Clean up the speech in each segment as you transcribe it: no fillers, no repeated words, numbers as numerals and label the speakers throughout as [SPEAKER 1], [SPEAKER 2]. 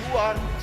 [SPEAKER 1] You are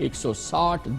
[SPEAKER 2] 160,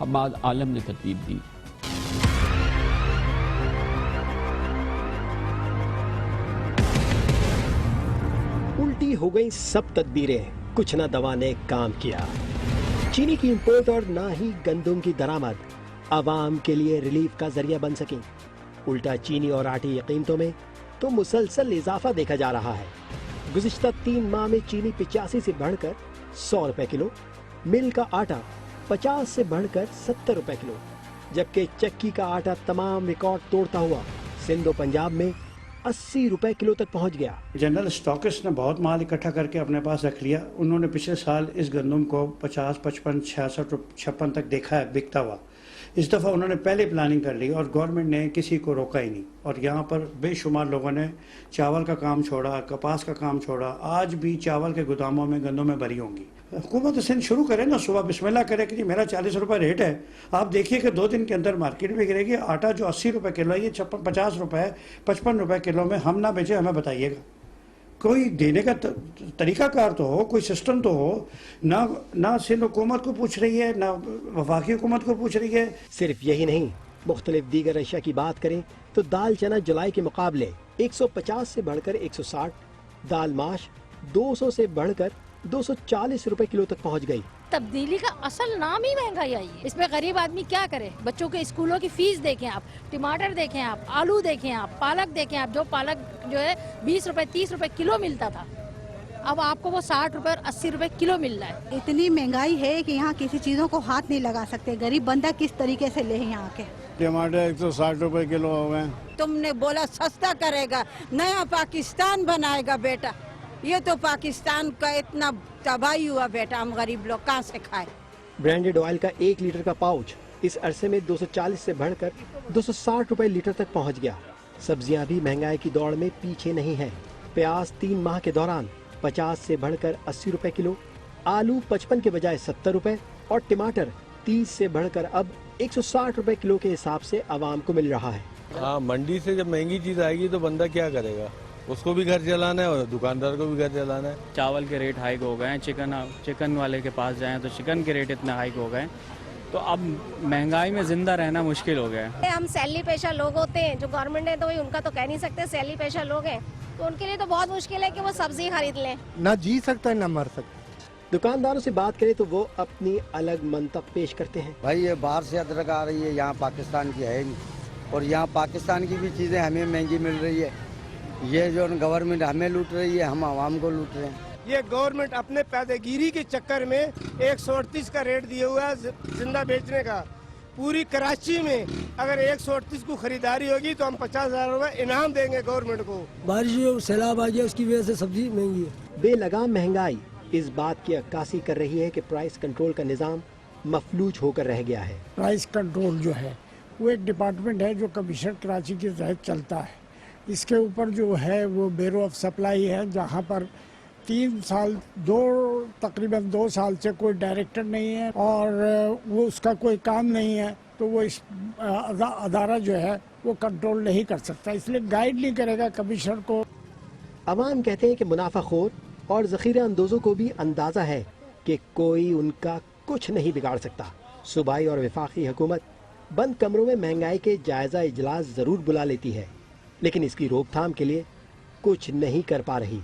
[SPEAKER 2] Hammad عالم نے ترتیب دی۔
[SPEAKER 3] الٹی ہو گئی سب تدبیریں، کچھ نہ دوا نے کام کیا۔ چینی کی امپورٹ اور نہ ہی گندم کی درآمد عوام کے لیے ریلیف کا ذریعہ بن سکیں۔ الٹا چینی اور آٹے کی قیمتوں میں تو مسلسل اضافہ دیکھا جا رہا ہے۔ گزشتہ 3 ماہ میں چینی 85 سے بڑھ کر 100 روپے کلو، مل کا آٹا 50 سے بڑھ کر 70 روپے کلو، جبکہ چکی کا آٹا تمام ریکارڈ توڑتا ہوا سندھ و پنجاب میں 80 روپے کلو تک پہنچ گیا۔
[SPEAKER 4] جنرل اسٹاکسٹ نے بہت مال اکٹھا کر کے اپنے پاس رکھ لیا۔ انہوں نے پچھلے سال اس گندم کو 50، 55، 66، 56 تک دیکھا ہے بکتا ہوا۔ اس دفعہ انہوں نے پہلے پلاننگ کر لی اور گورنمنٹ نے کسی کو روکا ہی نہیں، اور یہاں پر بے شمار لوگوں نے چاول کا کام چھوڑا، کپاس کا کام چھوڑا۔ آج بھی چاول کے گوداموں میں گندم میں بھری ہوں گی۔ حکومت سندھ شروع کرے نا، صبح بسم اللہ کرے کہ جی میرا 40 روپے ریٹ ہے، آپ دیکھیے کہ 2 دن کے اندر مارکیٹ میں گرے گی۔ آٹا جو 80 روپے کلو ہے، یہ 50 روپے 55 روپے کلو میں ہم نہ بیچے، ہمیں بتائیے گا۔ کوئی دینے کا طریقہ کار تو ہو، کوئی سسٹم تو ہو۔ نہ سندھ حکومت کو پوچھ رہی ہے، نہ وفاقی حکومت کو پوچھ رہی ہے۔
[SPEAKER 3] صرف یہی نہیں، مختلف دیگر اشیاء کی بات کریں تو دال چنا جولائی کے مقابلے 150 سے بڑھ کر 160، دال ماش 200 سے بڑھ کر 240 روپے کلو تک پہنچ گئی۔
[SPEAKER 5] تبدیلی کا اصل نام ہی مہنگائی آئی ہے۔ اس میں غریب آدمی کیا کرے؟ بچوں کے اسکولوں کی فیس دیکھیں آپ، ٹماٹر دیکھیں آپ، آلو دیکھیں آپ، پالک دیکھیں آپ۔ جو پالک جو ہے 20 روپے 30 روپے کلو ملتا تھا، اب آپ کو وہ 60 روپے اور 80 روپے کلو مل رہا ہے۔
[SPEAKER 6] اتنی مہنگائی ہے کہ یہاں کسی چیزوں کو ہاتھ نہیں لگا سکتے۔ غریب بندہ کس طریقے سے لے یہاں کے؟
[SPEAKER 4] ٹماٹر 160 روپے کلو ہو گئے۔
[SPEAKER 6] تم نے بولا سستا کرے گا، نیا پاکستان بنائے گا بیٹا، یہ تو پاکستان کا اتنا تباہی ہوا بیٹا، ہم غریب لوگ کہاں سے کھائے؟
[SPEAKER 3] برانڈڈ آئل کا 1 لیٹر کا پاؤچ اس عرصے میں 240 سے بڑھ کر 260 روپے لیٹر تک پہنچ گیا۔ سبزیاں بھی مہنگائی کی دوڑ میں پیچھے نہیں ہیں۔ پیاز 3 ماہ کے دوران 50 سے بڑھ کر 80 روپے کلو، آلو 55 کے بجائے 70 روپے اور ٹماٹر 30 سے بڑھ کر اب 160 روپے کلو کے حساب سے عوام کو مل رہا ہے۔
[SPEAKER 7] ہاں، منڈی سے جب مہنگی چیز آئے گی تو بندہ کیا کرے گا؟ اس کو بھی گھر چلانا ہے اور دکاندار کو بھی گھر چلانا ہے۔
[SPEAKER 8] چاول کے ریٹ ہائیک ہو گئے ہیں، چکن والے کے پاس جائیں تو چکن کے ریٹ اتنے ہائیک ہو گئے ہیں، تو اب مہنگائی میں زندہ رہنا مشکل ہو گیا ہے۔
[SPEAKER 5] ہم سیلری پیشہ لوگ ہوتے ہیں، جو گورنمنٹ ہے تو ان کا تو کہہ نہیں سکتے، سیلری پیشہ لوگ ہیں تو ان کے لیے تو بہت مشکل ہے کہ وہ سبزی خرید لیں۔
[SPEAKER 9] نہ جی سکتا ہے نہ مر سکتا۔
[SPEAKER 3] دکانداروں سے بات کریں تو وہ اپنی الگ منطق پیش کرتے ہیں۔
[SPEAKER 10] بھائی یہ باہر سے ادرک آ رہی ہے، یہاں پاکستان کی ہے نہیں، اور یہاں پاکستان کی بھی چیزیں ہمیں مہنگی مل رہی ہے۔ یہ جو گورنمنٹ ہمیں لوٹ رہی ہے، ہم عوام کو لوٹ رہے ہیں۔
[SPEAKER 9] یہ گورنمنٹ اپنے پیدے گیری کے چکر میں 138 کا ریٹ دیے ہوا ہے زندہ بیچنے کا۔ پوری کراچی میں اگر 138 کو خریداری ہوگی تو ہم 50,000 روپے انعام دیں گے گورنمنٹ کو۔
[SPEAKER 11] بارش اور سیلاب آ گیا، اس کی وجہ سے سبزی مہنگی ہے۔
[SPEAKER 3] بے لگام مہنگائی اس بات کی عکاسی کر رہی ہے کہ پرائس کنٹرول کا نظام مفلوج ہو کر رہ گیا ہے۔
[SPEAKER 12] پرائس کنٹرول جو ہے وہ ایک ڈپارٹمنٹ ہے جو کمشنر کراچی کے تحت چلتا ہے۔ اس کے اوپر جو ہے وہ بیورو آف سپلائی ہے، جہاں پر 3 سال تقریباً 2 سال سے کوئی ڈائریکٹر نہیں ہے اور وہ اس کا کوئی کام نہیں ہے، تو وہ اس ادارہ جو ہے وہ کنٹرول نہیں کر سکتا، اس لیے گائیڈ نہیں کرے گا کمشنر کو۔
[SPEAKER 3] عوام کہتے ہیں کہ منافع خور اور ذخیرہ اندوزوں کو بھی اندازہ ہے کہ کوئی ان کا کچھ نہیں بگاڑ سکتا۔ صوبائی اور وفاقی حکومت بند کمروں میں مہنگائی کے جائزہ اجلاس ضرور بلا لیتی ہے، لیکن اس کی روک تھام کے لیے کچھ نہیں کر پا رہی۔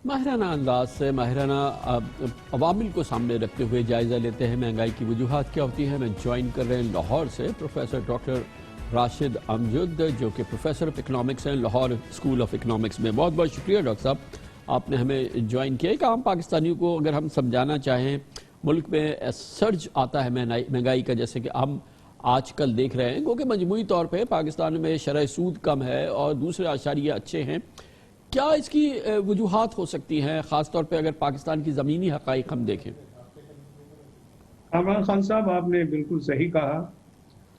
[SPEAKER 2] ماہرانہ انداز سے ماہرانہ عوامل کو سامنے رکھتے ہوئے جائزہ لیتے ہیں مہنگائی کی وجوہات کیا ہوتی ہیں۔ میں جوائن کر رہے ہیں لاہور سے پروفیسر ڈاکٹر راشد امجد، جو کہ پروفیسر آف اکنامکس ہیں لاہور اسکول آف اکنامکس میں۔ بہت بہت شکریہ ڈاکٹر صاحب، آپ نے ہمیں جوائن کیا۔ ایک عام پاکستانیوں کو اگر ہم سمجھانا چاہیں، ملک میں سرج آتا ہے مہنگائی کا، جیسے کہ ہم آج کل دیکھ رہے ہیں، کیونکہ مجموعی طور پہ پاکستان میں شرح سود کم ہے اور دوسرے اشاریہ اچھے ہیں، کیا اس کی وجوہات ہو سکتی ہیں، خاص طور پہ اگر پاکستان کی زمینی حقائق ہم دیکھیں؟
[SPEAKER 4] عمران خان صاحب، آپ نے بالکل صحیح کہا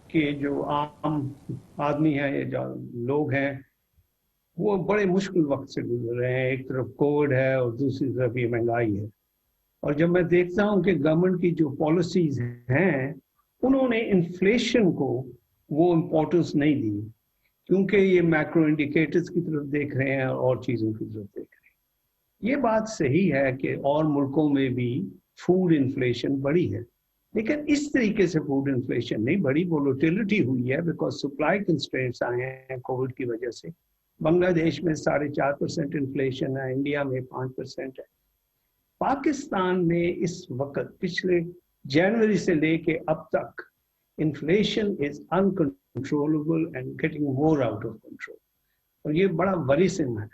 [SPEAKER 4] کہ جو عام آدمی ہیں، جو لوگ ہیں، وہ بڑے مشکل وقت سے گزر رہے ہیں۔ ایک طرف کووڈ ہے اور دوسری طرف یہ مہنگائی ہے، اور جب میں دیکھتا ہوں کہ گورنمنٹ کی جو پالیسیز ہیں، انہوں نے انفلیشن کو وہ امپورٹنس نہیں دی، کیونکہ یہ میکرو انڈیکیٹرز کی طرف دیکھ رہے ہیں اور چیزوں کی طرف دیکھ رہے ہیں۔ یہ بات صحیح ہے کہ اور ملکوں میں بھی فوڈ انفلیشن بڑی ہے، لیکن اس طریقے سے فوڈ انفلیشن نہیں, بڑی وولوٹیلٹی ہوئی ہے بیکاز سپلائی کنسٹرینٹس آئے ہیں کووڈ کی وجہ سے. بنگلہ دیش میں 4.5% انفلیشن ہے, انڈیا میں 5% ہے. پاکستان میں اس وقت پچھلے جنوری سے لے کے اب تک inflation is uncontrollable and getting more out of control, اور یہ بڑا ورrisome ہے.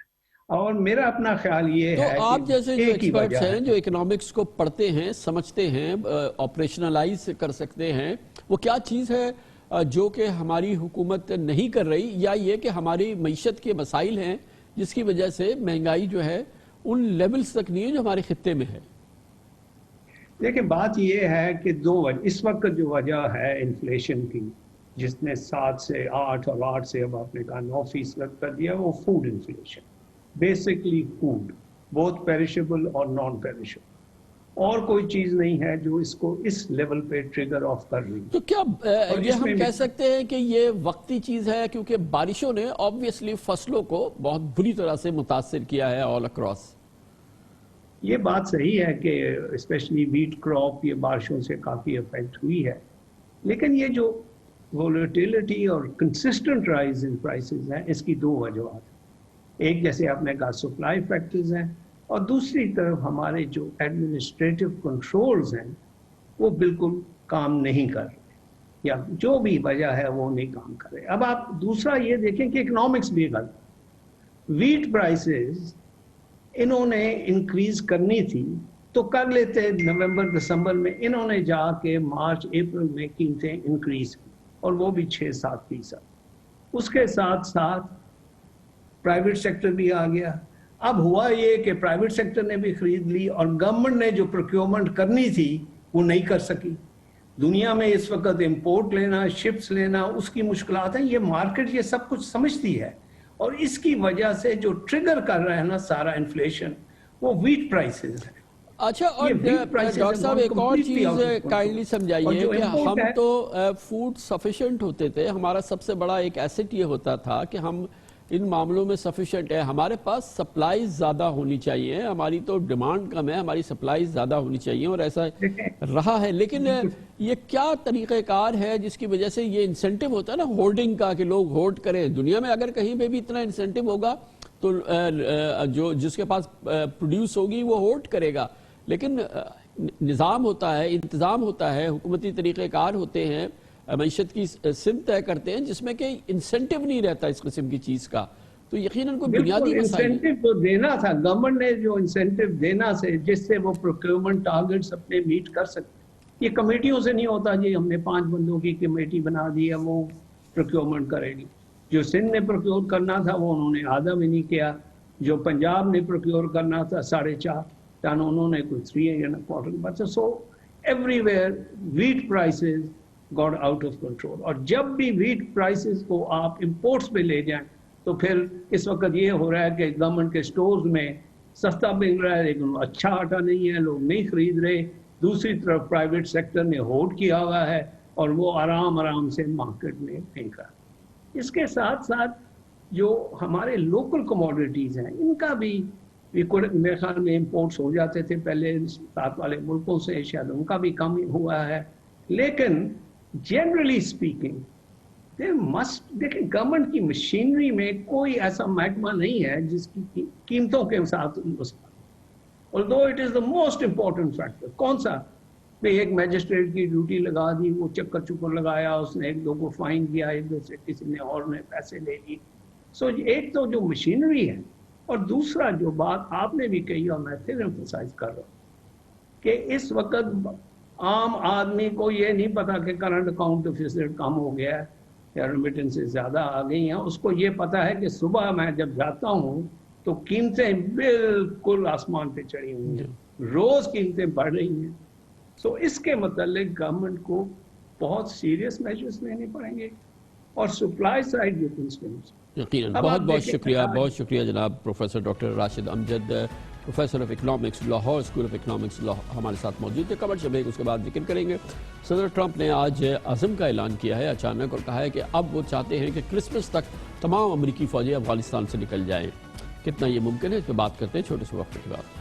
[SPEAKER 4] اور میرا اپنا خیال یہ ہے
[SPEAKER 2] تو آپ جیسے جو ایکسپرٹس ہیں, جو اکنامکس کو پڑھتے ہیں, سمجھتے ہیں, آپریشنلائز کر سکتے ہیں, وہ کیا چیز ہے جو کہ ہماری حکومت نہیں کر رہی, یا یہ کہ ہماری معیشت کے مسائل ہیں جس کی وجہ سے مہنگائی جو ہے ان لیولز تک نہیں ہے جو ہمارے خطے میں ہے؟
[SPEAKER 4] دیکھیں بات یہ ہے کہ اس وقت جو وجہ ہے انفلیشن کی, جس نے 7 سے 8 اور 8 سے اب آپ نے کہا 9% کر دیا, وہ فوڈ انفلیشن. بیسکلی فوڈ, بہت پیرشیبل اور نان پیرشیبل, اور کوئی چیز نہیں ہے جو اس کو اس لیول پہ ٹریگر آف کر رہی.
[SPEAKER 2] تو کیا یہ ہم کہہ سکتے ہیں کہ یہ وقتی چیز ہے, کیونکہ بارشوں نے آبویسلی فصلوں کو بہت بری طرح سے متاثر کیا ہے آل اکراس؟
[SPEAKER 4] یہ بات صحیح ہے کہ اسپیشلی ویٹ کراپ یہ بارشوں سے کافی افیکٹ ہوئی ہے, لیکن یہ جو وولٹیلٹی اور کنسسٹنٹ رائز ان پرائسز ہیں, اس کی 2 وجوہات ہیں. ایک جیسے آپ نے کہا سپلائی فیکٹرز ہیں, اور دوسری طرف ہمارے جو ایڈمنسٹریٹو کنٹرولز ہیں وہ بالکل کام نہیں کر رہے, یا جو بھی وجہ ہے وہ نہیں کام کر رہے. اب آپ دوسرا یہ دیکھیں کہ اکنامکس بھی غلط. ویٹ پرائسز انہوں نے انکریز کرنی تھی تو کر لیتے نومبر دسمبر میں, انہوں نے جا کے مارچ اپریل میں قیمتیں انکریز کی, اور وہ بھی 6-7%. اس کے ساتھ ساتھ پرائیویٹ سیکٹر بھی آ گیا. اب ہوا یہ کہ پرائیویٹ سیکٹر نے بھی خرید لی, اور گورنمنٹ نے جو پروکیورمنٹ کرنی تھی وہ نہیں کر سکی. دنیا میں اس وقت امپورٹ لینا, شپس لینا, اس کی مشکلات ہیں. یہ مارکیٹ یہ سب کچھ سمجھتی ہے, اور اس کی وجہ سے جو ٹریگر کر رہا ہے نا سارا انفلیشن, وہ ویٹ پرائسز ہے.
[SPEAKER 2] اچھا, اور ڈاکٹر صاحب ایک اور چیز کائنڈلی سمجھائیے کہ ہم تو فوڈ سفیشینٹ ہوتے تھے, ہمارا سب سے بڑا ایک ایسٹ یہ ہوتا تھا کہ ہم ان معاملوں میں سفیشینٹ ہے, ہمارے پاس سپلائیز زیادہ ہونی چاہیے, ہماری تو ڈیمانڈ کم ہے, ہماری سپلائیز زیادہ ہونی چاہیے, اور ایسا رہا ہے. لیکن یہ کیا طریقہ کار ہے جس کی وجہ سے یہ انسینٹیو ہوتا ہے نا ہولڈنگ کا, کہ لوگ ہولڈ کریں؟ دنیا میں اگر کہیں پہ بھی اتنا انسینٹیو ہوگا تو جو جس کے پاس پروڈیوس ہوگی وہ ہولڈ کرے گا. لیکن نظام ہوتا ہے, انتظام ہوتا ہے, حکومتی طریقہ کار ہوتے ہیں, معیشت کی سمت طے کرتے ہیں جس میں کہ انسینٹیو نہیں رہتا اس قسم کی چیز کا. تو یقیناً کوئی بنیادی
[SPEAKER 4] انسینٹیو تو دینا تھا, گورنمنٹ نے جو انسینٹیو دینا سے جس سے وہ پروکیورمنٹ ٹارگٹس اپنے میٹ کر سکتے. یہ کمیٹیوں سے نہیں ہوتا جی ہم نے 5 بندوں کی کمیٹی بنا دی ہے وہ پروکیورمنٹ کرے گی. جو سندھ نے پروکیور کرنا تھا وہ انہوں نے آدھا بھی نہیں کیا, جو پنجاب نے پروکیور کرنا تھا 4.5 ٹن انہوں نے کوئی 3.25. So everywhere wheat prices got out of control. اور جب بھی ویٹ پرائسز کو آپ امپورٹس پہ لے جائیں تو پھر اس وقت یہ ہو رہا ہے کہ گورنمنٹ کے سٹورز میں سستا مل رہا ہے لیکن اچھا آٹا نہیں ہے, لوگ نہیں خرید رہے. دوسری طرف پرائیویٹ سیکٹر نے ہولڈ کیا ہوا ہے اور وہ آرام سے مارکیٹ میں پھینک رہا ہے. اس کے ساتھ ساتھ جو ہمارے لوکل کموڈیٹیز ہیں ان کا بھی میرے خیال میں امپورٹس ہو جاتے تھے پہلے ساتھ والے ملکوں سے, شاید ان کا بھی کم ہوا ہے. لیکن جنرلی اسپیکنگ دیکھیں گورنمنٹ کی مشینری میں کوئی ایسا محکمہ نہیں ہے جس کی قیمتوں کے ساتھ although it is the most important factor. کون سا؟ ایک میجسٹریٹ کی ڈیوٹی لگا دی, وہ چکر لگایا, اس نے 1-2 کو فائن کیا, 1-2 سے کسی نے اور نے پیسے لے لی. سو ایک تو جو مشینری ہے, اور دوسرا جو بات آپ نے بھی کہی اور میں پھر ایمفسائز کر رہا ہوں کہ اس وقت عام آدمی کو یہ نہیں پتا کہ کرنٹ اکاؤنٹ ڈیفیسٹ کم ہو گیا ہے یا ریمیٹنسز زیادہ آ گئی ہیں. اس کو یہ پتا ہے کہ صبح میں جب جاتا ہوں تو قیمتیں بالکل آسمان پہ چڑھی ہوئی ہیں, روز قیمتیں بڑھ رہی ہیں. سو اس کے متعلق گورنمنٹ کو بہت سیریس میجرز لینے پڑیں گے. اور سپلائی سائڈ جو کنسٹرینٹس.
[SPEAKER 2] یقیناً بہت شکریہ جناب professor doctor Rashid Amjad, professor of economics, Lahore school of economics ہمارے ساتھ موجود تھے. کمرشل بریک اس کے بعد ذکر کریں گے. صدر ٹرمپ نے آج عزم کا اعلان کیا ہے اچانک, اور کہا ہے کہ اب وہ چاہتے ہیں کہ کرسمس تک تمام امریکی فوجیں افغانستان سے نکل جائیں. کتنا یہ ممکن ہے اس پہ بات کرتے ہیں چھوٹے سے وقت کے بعد.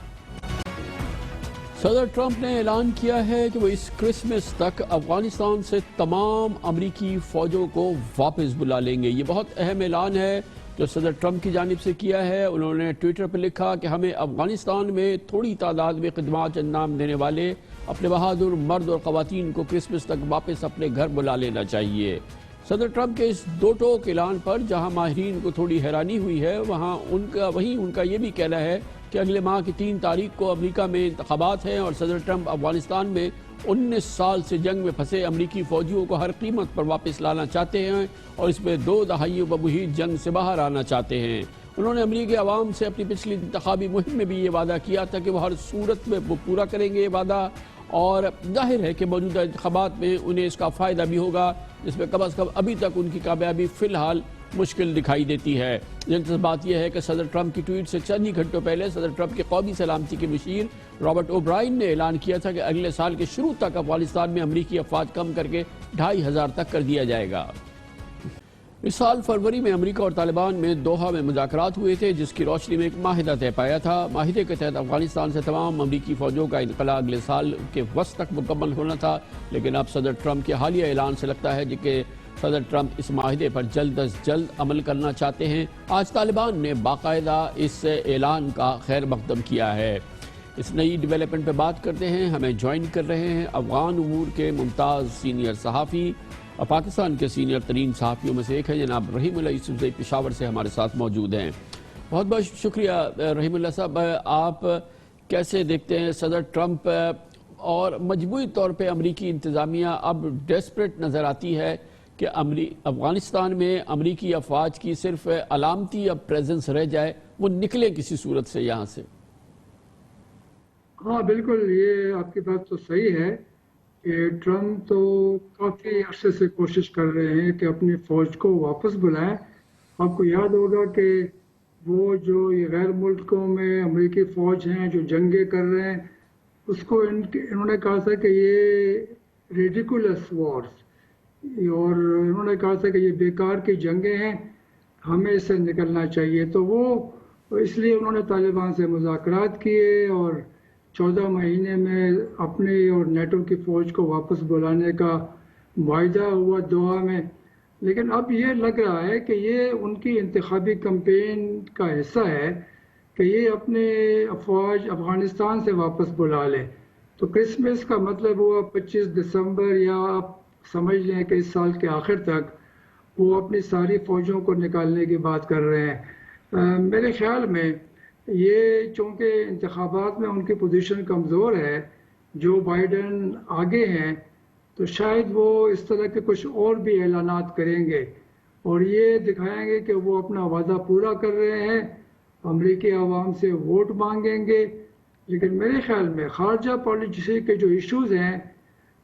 [SPEAKER 2] صدر ٹرمپ نے اعلان کیا ہے کہ وہ اس کرسمس تک افغانستان سے تمام امریکی فوجوں کو واپس بلا لیں گے. یہ بہت اہم اعلان ہے جو صدر ٹرمپ کی جانب سے کیا ہے. انہوں نے ٹویٹر پر لکھا کہ ہمیں افغانستان میں تھوڑی تعداد میں خدمات انجام دینے والے اپنے بہادر مرد اور خواتین کو کرسمس تک واپس اپنے گھر بلا لینا چاہیے. صدر ٹرمپ کے اس دو ٹوک اعلان پر جہاں ماہرین کو تھوڑی حیرانی ہوئی ہے وہیں ان کا یہ بھی کہنا ہے کہ اگلے ماہ کی 3 تاریخ کو امریکہ میں انتخابات ہیں اور صدر ٹرمپ افغانستان میں 19 سال سے جنگ میں پھنسے امریکی فوجیوں کو ہر قیمت پر واپس لانا چاہتے ہیں اور اس میں 2 دہائیوں بمحیط جنگ سے باہر آنا چاہتے ہیں. انہوں نے امریکی عوام سے اپنی پچھلی انتخابی مہم میں بھی یہ وعدہ کیا تھا کہ وہ ہر صورت میں وہ پورا کریں گے یہ وعدہ، اور ظاہر ہے کہ موجودہ انتخابات میں انہیں اس کا فائدہ بھی ہوگا جس میں کم از کم ابھی تک ان کی کامیابی فی الحال مشکل دکھائی دیتی ہے. دلچسپ بات یہ ہے کہ صدر ٹرمپ کی ٹویٹ سے چند ہی گھنٹوں پہلے صدر ٹرمپ کے قومی سلامتی کے مشیر رابرٹ اوبرائن نے اعلان کیا تھا کہ اگلے سال کے شروع تک افغانستان میں امریکی افواج کم کر کے 2500 تک کر دیا جائے گا. اس سال فروری میں امریکہ اور طالبان میں دوحہ میں مذاکرات ہوئے تھے جس کی روشنی میں ایک معاہدہ طے پایا تھا. معاہدے کے تحت افغانستان سے تمام امریکی فوجوں کا انخلا اگلے سال کے وسط تک مکمل ہونا تھا، لیکن اب صدر ٹرمپ کے حالیہ اعلان سے لگتا ہے کہ صدر ٹرمپ اس معاہدے پر جلد از جلد عمل کرنا چاہتے ہیں. آج طالبان نے باقاعدہ اس اعلان کا خیر مقدم کیا ہے. اس نئی ڈیولپمنٹ پہ بات کرتے ہیں. ہمیں جوائن کر رہے ہیں افغان امور کے ممتاز سینئر صحافی اور پاکستان کے سینئر ترین صحافیوں میں سے ایک ہے جناب رحیم اللہ یوسفزئی، پشاور سے ہمارے ساتھ موجود ہیں. بہت بہت شکریہ رحیم اللہ صاحب. آپ کیسے دیکھتے ہیں صدر ٹرمپ اور مجموعی طور پہ امریکی انتظامیہ اب ڈیسپریٹ نظر آتی ہے کہ افغانستان میں امریکی افواج کی صرف علامتی اب پریزنس رہ جائے، وہ نکلے کسی صورت سے یہاں سے؟
[SPEAKER 13] ہاں بالکل، یہ آپ کی بات تو صحیح ہے کہ ٹرمپ تو کافی عرصے سے کوشش کر رہے ہیں کہ اپنی فوج کو واپس بلائیں. آپ کو یاد ہوگا کہ وہ جو یہ غیر ملکوں میں امریکی فوج ہیں جو جنگیں کر رہے ہیں، اس کو انہوں نے کہا تھا کہ یہ ریڈیکولس وارز، اور انہوں نے کہا تھا کہ یہ بیکار کی جنگیں ہیں، ہمیں اس سے نکلنا چاہیے. تو وہ اس لیے انہوں نے طالبان سے مذاکرات کیے اور 14 مہینے میں اپنی اور نیٹو کی فوج کو واپس بلانے کا معاہدہ ہوا دوحہ میں. لیکن اب یہ لگ رہا ہے کہ یہ ان کی انتخابی کمپین کا حصہ ہے کہ یہ اپنے افواج افغانستان سے واپس بلا لیں. تو کرسمس کا مطلب ہوا 25 دسمبر یا آپ سمجھ لیں کہ اس سال کے آخر تک وہ اپنی ساری فوجوں کو نکالنے کی بات کر رہے ہیں. میرے خیال میں یہ چونکہ انتخابات میں ان کی پوزیشن کمزور ہے، جو بائیڈن آگے ہیں، تو شاید وہ اس طرح کے کچھ اور بھی اعلانات کریں گے اور یہ دکھائیں گے کہ وہ اپنا وعدہ پورا کر رہے ہیں، امریکی عوام سے ووٹ مانگیں گے. لیکن میرے خیال میں خارجہ پالیسی کے جو ایشوز ہیں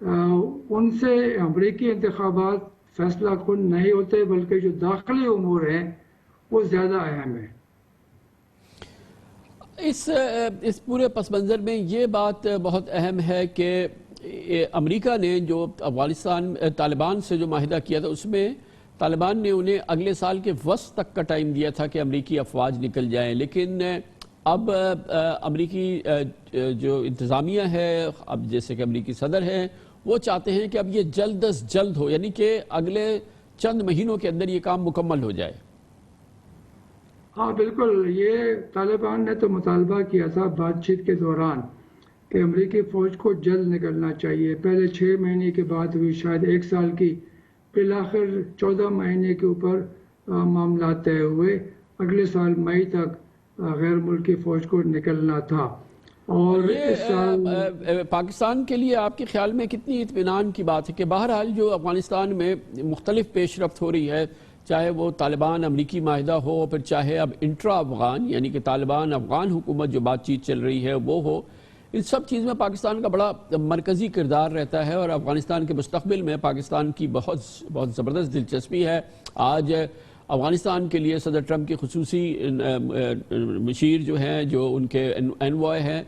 [SPEAKER 13] ان سے امریکی انتخابات فیصلہ کن نہیں ہوتے، بلکہ جو داخلی امور ہیں وہ زیادہ اہم ہیں.
[SPEAKER 2] اس پورے پس منظر میں یہ بات بہت اہم ہے کہ امریکہ نے جو افغانستان طالبان سے جو معاہدہ کیا تھا اس میں طالبان نے انہیں اگلے سال کے وسط تک کا ٹائم دیا تھا کہ امریکی افواج نکل جائیں، لیکن اب امریکی جو انتظامیہ ہے، اب جیسے کہ امریکی صدر ہیں، وہ چاہتے ہیں کہ اب یہ جلد از جلد ہو، یعنی کہ اگلے چند مہینوں کے اندر یہ کام مکمل ہو جائے.
[SPEAKER 13] ہاں بالکل، یہ طالبان نے تو مطالبہ کیا تھا بات چیت کے دوران کہ امریکی فوج کو جلد نکلنا چاہیے. پہلے 6 مہینے کے بعد ہوئی، شاید 1 سال کی، بالآخر 14 مہینے کے اوپر معاملات طے ہوئے. اگلے سال مئی تک غیر ملکی فوج کو نکلنا تھا. اور اس سال
[SPEAKER 2] پاکستان کے لیے آپ کے خیال میں کتنی اطمینان کی بات ہے کہ بہرحال جو افغانستان میں مختلف پیش رفت ہو رہی ہے، چاہے وہ طالبان امریکی معاہدہ ہو، پھر چاہے اب انٹرا افغان یعنی کہ طالبان افغان حکومت جو بات چیت چل رہی ہے وہ ہو، ان سب چیز میں پاکستان کا بڑا مرکزی کردار رہتا ہے اور افغانستان کے مستقبل میں پاکستان کی بہت زبردست دلچسپی ہے. آج افغانستان کے لیے صدر ٹرمپ کی خصوصی مشیر جو ہیں، جو ان کے انوائے ہیں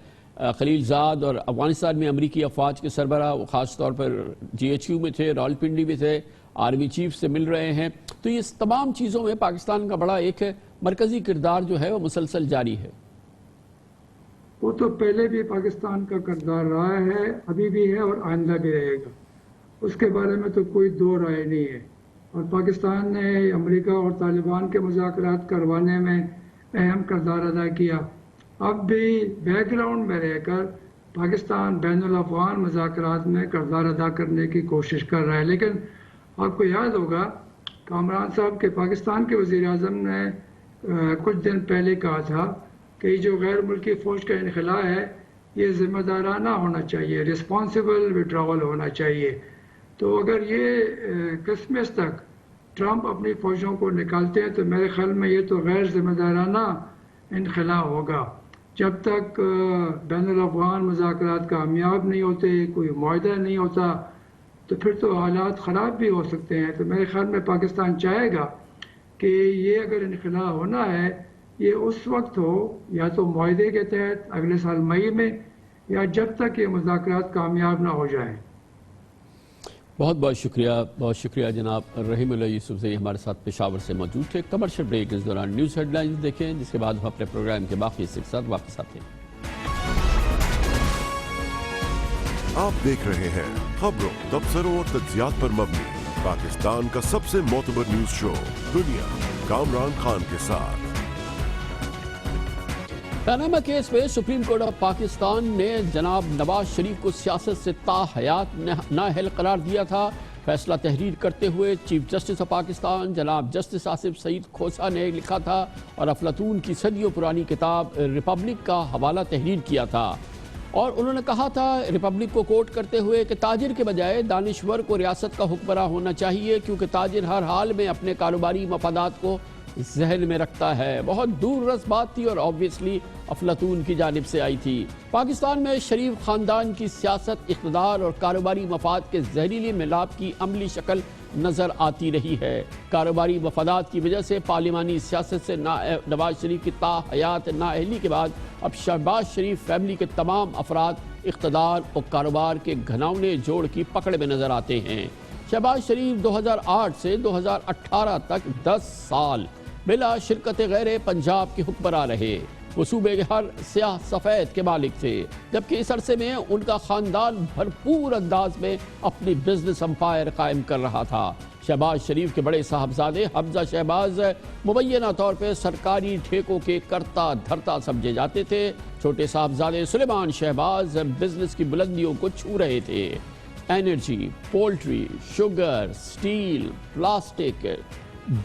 [SPEAKER 2] خلیل زاد، اور افغانستان میں امریکی افواج کے سربراہ وہ خاص طور پر GHQ میں تھے، راولپنڈی میں تھے، آرمی چیف سے مل رہے ہیں. تو یہ تمام چیزوں میں پاکستان کا بڑا ایک مرکزی کردار جو ہے وہ مسلسل جاری ہے.
[SPEAKER 13] وہ تو پہلے بھی پاکستان کا کردار رہا ہے، ابھی بھی ہے اور آئندہ بھی رہے گا، اس کے بارے میں تو کوئی دو رائے نہیں ہے۔ اور پاکستان نے امریکہ اور طالبان کے مذاکرات کروانے میں اہم کردار ادا کیا، اب بھی بیک گراؤنڈ میں رہ کر پاکستان بین الاقوامی مذاکرات میں کردار ادا کرنے کی کوشش کر رہا ہے۔ لیکن آپ کو یاد ہوگا کامران صاحب کے پاکستان کے وزیر اعظم نے کچھ دن پہلے کہا تھا کہ جو غیر ملکی فوج کا انخلاء ہے یہ ذمہ دارانہ ہونا چاہیے، رسپانسیبل وڈراول ہونا چاہیے۔ تو اگر یہ کرسمس تک ٹرمپ اپنی فوجوں کو نکالتے ہیں تو میرے خیال میں یہ تو غیر ذمہ دارانہ انخلاء ہوگا۔ جب تک بین الاقوامی مذاکرات کامیاب نہیں ہوتے، کوئی معاہدہ نہیں ہوتا، تو پھر تو حالات خراب بھی ہو سکتے ہیں۔ تو میرے خیال میں پاکستان چاہے گا کہ یہ اگر انخلاء ہونا ہے یہ اس وقت ہو یا تو معاہدے کے تحت اگلے سال مئی میں، یا جب تک یہ مذاکرات کامیاب نہ ہو جائیں۔
[SPEAKER 2] بہت بہت شکریہ جناب رحیم اللہ یوسف زئی ہمارے ساتھ پشاور سے موجود تھے۔ کمرشل بریک، اس دوران نیوز ہیڈ لائنز دیکھیں، جس کے بعد ہم اپنے پروگرام کے باقی حصے کے ساتھ واپس آتے ہیں۔
[SPEAKER 14] آپ دیکھ رہے ہیں خبروں، تبصروں اور تجزیات پر مبنی پاکستان کا سب سے معتبر نیوز شو دنیا، کامران خان کے ساتھ۔
[SPEAKER 2] پاناما کیس میں سپریم کورٹ آف پاکستان نے جناب نواز شریف کو سیاست سے تاحیات نااہل قرار دیا تھا۔ فیصلہ تحریر کرتے ہوئے چیف جسٹس آف پاکستان جناب جسٹس آصف سعید کھوسہ نے لکھا تھا اور افلاطون کی صدیوں پرانی کتاب ریپبلک کا حوالہ تحریر کیا تھا، اور انہوں نے کہا تھا ریپبلک کو کوٹ کرتے ہوئے کہ تاجر کے بجائے دانشور کو ریاست کا حکمراں ہونا چاہیے، کیونکہ تاجر ہر حال میں اپنے کاروباری مفادات کو ذہن میں رکھتا ہے۔ بہت دور رس بات تھی اور آبویسلی افلاطون کی جانب سے آئی تھی۔ پاکستان میں شریف خاندان کی سیاست، اقتدار اور کاروباری مفاد کے زہریلی ملاپ کی عملی شکل نظر آتی رہی ہے۔ کاروباری مفادات کی وجہ سے پارلیمانی سیاست سے نواز شریف کی تاحیات نااہلی کے بعد اب شہباز شریف فیملی کے تمام افراد اقتدار اور کاروبار کے گھناؤنے جوڑ کی پکڑ میں نظر آتے ہیں۔ شہباز شریف 2008 سے 2018 تک 10 سال بلا شرکت غیر پنجاب کے حکمراں رہے۔ وہ صوبے کے ہر سیاہ سفید کے مالک تھے، جبکہ اس عرصے میں ان کا خاندان بھرپور انداز میں اپنی بزنس امپائر قائم کر رہا تھا۔ شہباز شریف کے بڑے صاحبزادے حمزہ شہباز مبینہ طور پہ سرکاری ٹھیکوں کے کرتا دھرتا سمجھے جاتے تھے۔ چھوٹے صاحبزادے سلیمان شہباز بزنس کی بلندیوں کو چھو رہے تھے۔ Energy, poultry, sugar, steel, plastic,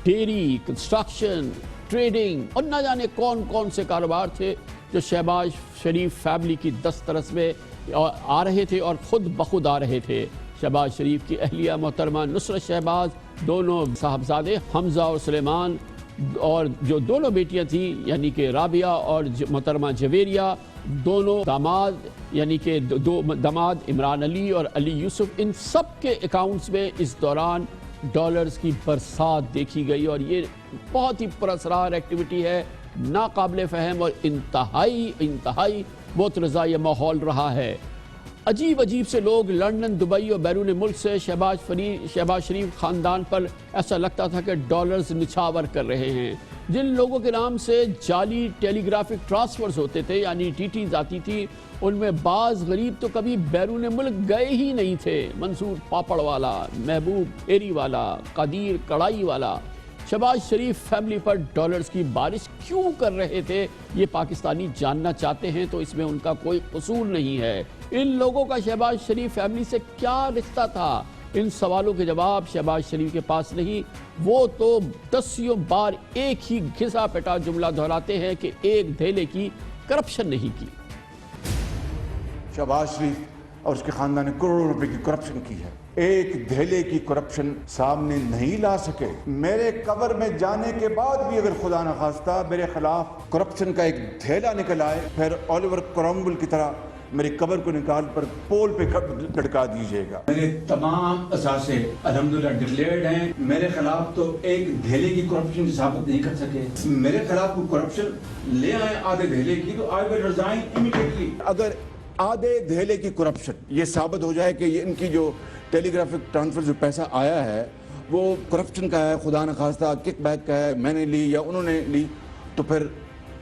[SPEAKER 2] dairy, construction, trading اور نہ جانے کون کون سے کاروبار تھے جو شہباز شریف فیملی کی دسترس میں آ رہے تھے اور خود بخود آ رہے تھے۔ شہباز شریف کی اہلیہ محترمہ نصرت شہباز، دونوں صاحبزادے حمزہ اور سلیمان، اور جو دونوں بیٹیاں تھیں یعنی کہ رابعہ اور محترمہ جویریہ، دونوں داماد یعنی کہ دو داماد عمران علی اور علی یوسف، ان سب کے اکاؤنٹس میں اس دوران ڈالرز کی برسات دیکھی گئی، اور یہ بہت ہی پراسرار ایکٹیویٹی ہے، ناقابل فہم اور انتہائی بہت رضا یہ ماحول رہا ہے۔ عجیب سے لوگ لندن، دبئی اور بیرون ملک سے شہباز شریف خاندان پر ایسا لگتا تھا کہ ڈالرز نچھاور کر رہے ہیں۔ جن لوگوں کے نام سے جعلی ٹیلی گرافک ٹرانسفرز ہوتے تھے یعنی ٹیٹیز آتی تھی، ان میں بعض غریب تو کبھی بیرون ملک گئے ہی نہیں تھے۔ منصور پاپڑ والا، محبوب ایری والا، قدیر کڑائی والا شہباز شریف فیملی پر ڈالرز کی بارش کیوں کر رہے تھے یہ پاکستانی جاننا چاہتے ہیں، تو اس میں ان کا کوئی قصور نہیں ہے۔ ان لوگوں کا شہباز شریف فیملی سے کیا رشتہ تھا؟ ان سوالوں کے جواب شہباز شریف کے پاس نہیں۔ وہ تو دسیوں بار ایک ہی گھسا پٹا جملہ دہراتے ہیں کہ ایک دھیلے کی کرپشن نہیں کی۔
[SPEAKER 1] شہباز شریف اور اس کے خاندان نے کروڑوں روپے کی کرپشن کی ہے، ایک دھیلے کی کرپشن سامنے نہیں لا سکے۔ میرے قبر میں جانے کے بعد بھی اگر خدا نخواستہ میرے خلاف کرپشن کا ایک دھیلا نکل آئے، پھر اولیور کرامبل کی طرح میری قبر کو نکال پر پول پہ لٹکا دیجئے گا۔
[SPEAKER 15] میرے تمام اثاثے الحمدللہ ڈکلیئرڈ ہیں، میرے خلاف تو ایک دھیلے کی کرپشن ثابت نہیں کر سکے۔ میرے خلاف کوئی کرپشن لے آئے آدھے دھیلے کی تو I will resign immediately۔
[SPEAKER 1] اگر آدھے دھیلے کی کرپشن یہ ثابت ہو جائے کہ ان کی جو ٹیلی گرافک ٹرانسفر جو پیسہ آیا ہے وہ کرپشن کا ہے، خدا نخواستہ کک بیک کا ہے، میں نے لی یا انہوں نے لی، تو پھر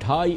[SPEAKER 2] 2.5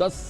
[SPEAKER 2] 10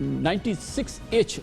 [SPEAKER 2] 96H